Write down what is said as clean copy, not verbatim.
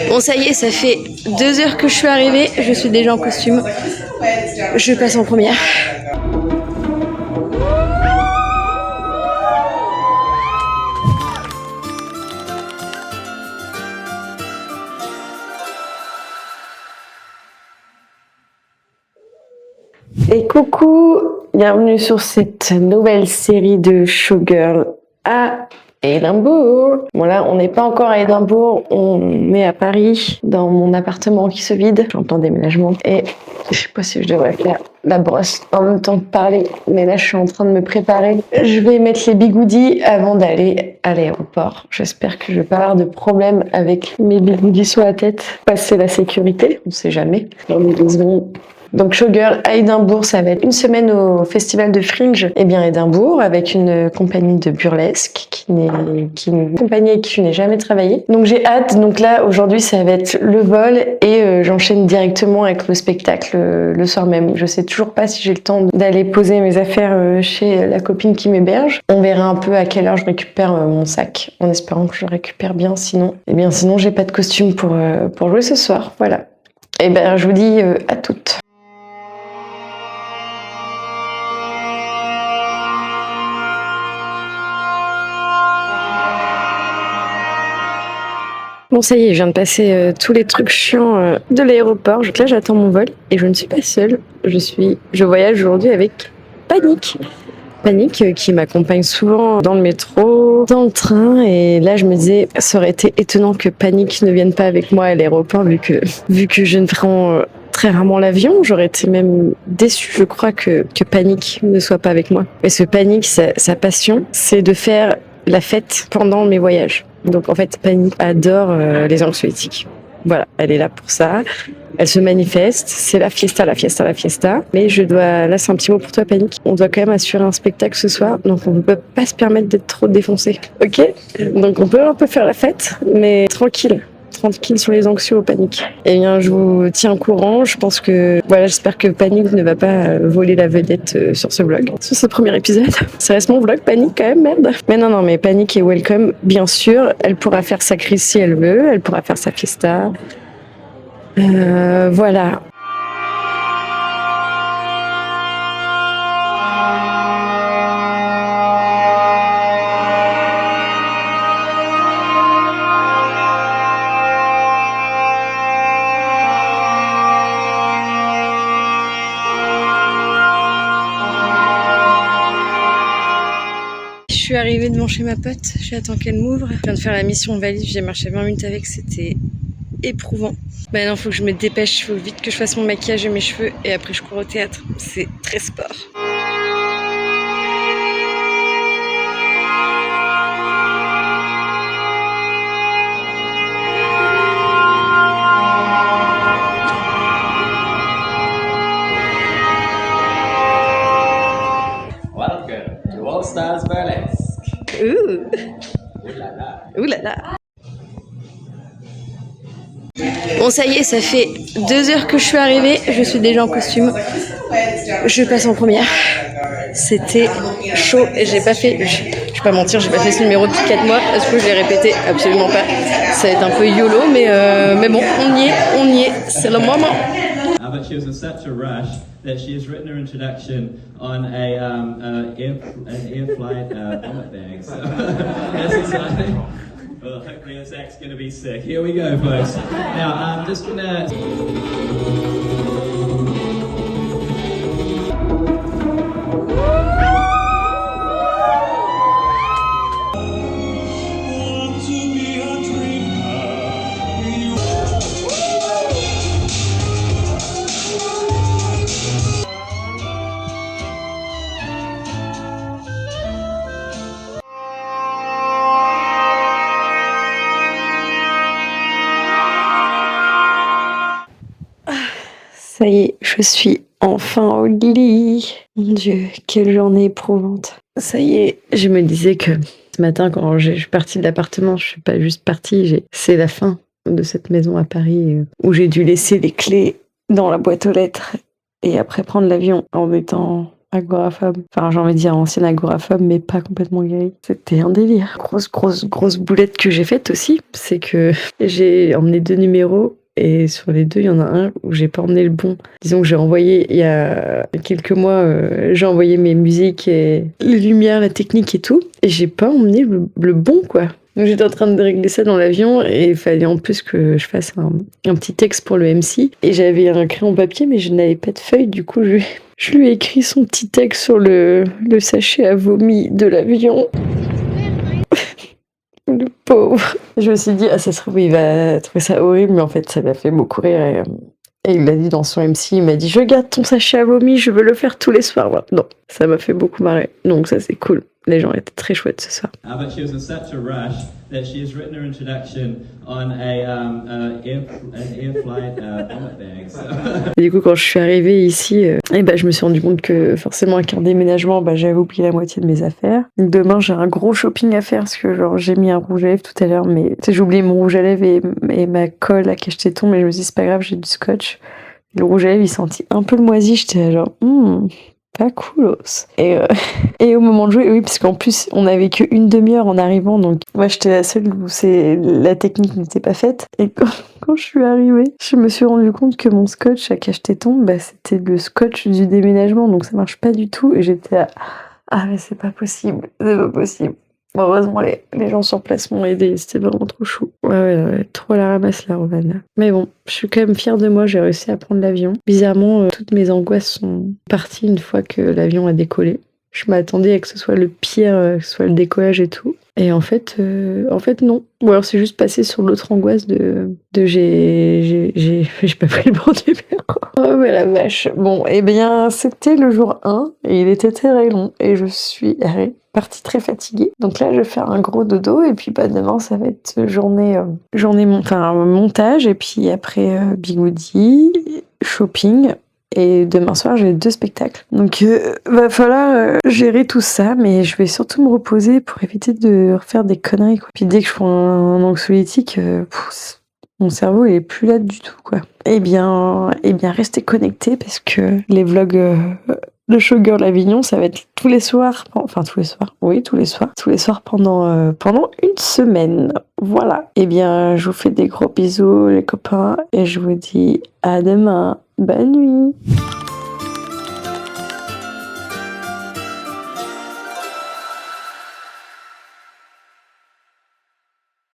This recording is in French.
Bon, ça y est, ça fait 2 heures que je suis arrivée. Je suis déjà en costume. Je passe en première. Et coucou, bienvenue sur cette nouvelle série de Showgirl à Édimbourg. Bon là, on n'est pas encore à Édimbourg, on est à Paris, dans mon appartement qui se vide. Je suis en plein déménagement et je sais pas si je devrais faire la brosse en même temps que parler, mais là je suis en train de me préparer. Je vais mettre les bigoudis avant d'aller à l'aéroport. J'espère que je vais pas avoir de problème avec mes bigoudis sur la tête. Passer la sécurité, on sait jamais. Dans les 2 secondes. Donc Showgirl à Édimbourg, ça va être une semaine au festival de Fringe, Édimbourg, avec une compagnie de burlesque qui est une compagnie avec qui je n'ai jamais travaillé. Donc j'ai hâte. Donc là aujourd'hui ça va être le vol et j'enchaîne directement avec le spectacle le soir même. Je sais toujours pas si j'ai le temps d'aller poser mes affaires chez la copine qui m'héberge. On verra un peu à quelle heure je récupère mon sac, en espérant que je le récupère bien. Sinon j'ai pas de costume pour jouer ce soir. Voilà. Et je vous dis à toutes. Bon, ça y est, je viens de passer tous les trucs chiants de l'aéroport. Là, j'attends mon vol et je ne suis pas seule. Je voyage aujourd'hui avec Panique. Panique qui m'accompagne souvent dans le métro, dans le train. Et là, je me disais, ça aurait été étonnant que Panique ne vienne pas avec moi à l'aéroport vu que je ne prends très rarement l'avion. J'aurais été même déçue, je crois, que Panique ne soit pas avec moi. Parce que Panique, sa passion, c'est de faire la fête pendant mes voyages. Donc en fait, Panique adore les anxiolytiques. Voilà, elle est là pour ça. Elle se manifeste, c'est la fiesta, la fiesta, la fiesta. Mais là c'est un petit mot pour toi, Panique. On doit quand même assurer un spectacle ce soir, donc on ne peut pas se permettre d'être trop défoncé. Ok? Donc on peut un peu faire la fête, mais tranquille sur les anxios, Panique. Eh bien, je vous tiens au courant. Je pense que, j'espère que Panique ne va pas voler la vedette sur ce vlog, sur ce premier épisode. Ça reste mon vlog, Panique, quand même, merde. Mais non, mais Panique est welcome, bien sûr. Elle pourra faire sa crise si elle veut. Elle pourra faire sa fiesta. Voilà. Je suis arrivée devant chez ma pote, j'attends qu'elle m'ouvre. Je viens de faire la mission valise, j'ai marché 20 minutes avec, c'était éprouvant. Maintenant, faut que je me dépêche, faut vite que je fasse mon maquillage et mes cheveux et après je cours au théâtre. C'est très sport. Welcome to All Stars Burlesque. Ouh. Ouh là là. Ouh là là. Bon, ça y est, ça fait 2 heures que je suis arrivée. Je suis déjà en costume. Je passe en première. C'était chaud et j'ai pas fait, je vais pas mentir, j'ai pas fait ce numéro depuis 4 mois. Est-ce que je l'ai répété? Absolument pas. Ça va être un peu YOLO, mais bon, on y est, c'est le moment. But she was in such a rush that she has written her introduction on an air flight vomit bag. So that's exciting. Well, hopefully this act's going to be sick. Here we go, folks. Now, I'm just going to... Ça y est, je suis enfin au lit. Mon Dieu, quelle journée éprouvante. Ça y est, je me disais que ce matin, quand je suis partie de l'appartement, je suis pas juste partie, c'est la fin de cette maison à Paris où j'ai dû laisser les clés dans la boîte aux lettres et après prendre l'avion en étant agoraphobe. Enfin, j'ai envie de dire ancienne agoraphobe, mais pas complètement guérie. C'était un délire. Grosse boulette que j'ai faite aussi, c'est que j'ai emmené 2 numéros. Et sur les 2, il y en a un où j'ai pas emmené le bon. Disons que j'ai envoyé, il y a quelques mois, j'ai envoyé mes musiques et les lumières, la technique et tout. Et j'ai pas emmené le bon, quoi. Donc j'étais en train de régler ça dans l'avion et il fallait en plus que je fasse un petit texte pour le MC. Et j'avais un crayon papier, mais je n'avais pas de feuille. Du coup, je lui ai écrit son petit texte sur le sachet à vomi de l'avion. Le pauvre. Je me suis dit, ça se trouve, il va trouver ça horrible, mais en fait, ça m'a fait beaucoup rire. Et il l'a dit dans son MC, il m'a dit, je garde ton sachet à vomi, je veux le faire tous les soirs. Voilà. Non, ça m'a fait beaucoup marrer. Donc ça, c'est cool. Les gens étaient très chouettes ce soir. But she was in such a rush that she has written her introduction on an in-flight vomit bag. So. Et du coup, quand je suis arrivée ici, je me suis rendu compte que forcément, avec un déménagement, j'avais oublié la moitié de mes affaires. Donc demain, j'ai un gros shopping à faire parce que j'ai mis un rouge à lèvres tout à l'heure, mais j'ai oublié mon rouge à lèvres et ma colle à cache-téton, mais je me suis dit, c'est pas grave, j'ai du scotch. Le rouge à lèvres, il sentit un peu le moisi, j'étais genre, pas coolos. Et au moment de jouer, oui, parce qu'en plus, on avait que une demi-heure en arrivant, donc moi, j'étais la seule où la technique n'était pas faite. Et quand je suis arrivée, je me suis rendu compte que mon scotch à cache-téton, c'était le scotch du déménagement, donc ça marche pas du tout. Et j'étais là, ah, mais c'est pas possible. Bon, heureusement, les gens sur place m'ont aidé, c'était vraiment trop chou. Ouais, trop à la ramasse la Romane. Mais bon, je suis quand même fière de moi, j'ai réussi à prendre l'avion. Bizarrement, toutes mes angoisses sont parties une fois que l'avion a décollé. Je m'attendais à que ce soit le pire, que ce soit le décollage et tout. Et en fait non. Ou alors c'est juste passé sur l'autre angoisse de j'ai pas pris le bon numéro. Oh mais la vache. Bon, c'était le jour 1 et il était très long et je suis partie très fatiguée. Donc là, je vais faire un gros dodo et puis demain, ça va être journée montage et puis après bigoudi, shopping. Et demain soir, j'ai 2 spectacles. Donc, va falloir gérer tout ça, mais je vais surtout me reposer pour éviter de refaire des conneries, quoi. Puis dès que je prends un anxiolytique, mon cerveau il est plus là du tout, quoi. Eh bien, restez connectés parce que les vlogs de Showgirl Avignon, ça va être tous les soirs pendant une semaine. Voilà. Eh bien, je vous fais des gros bisous, les copains, et je vous dis à demain. Bonne nuit.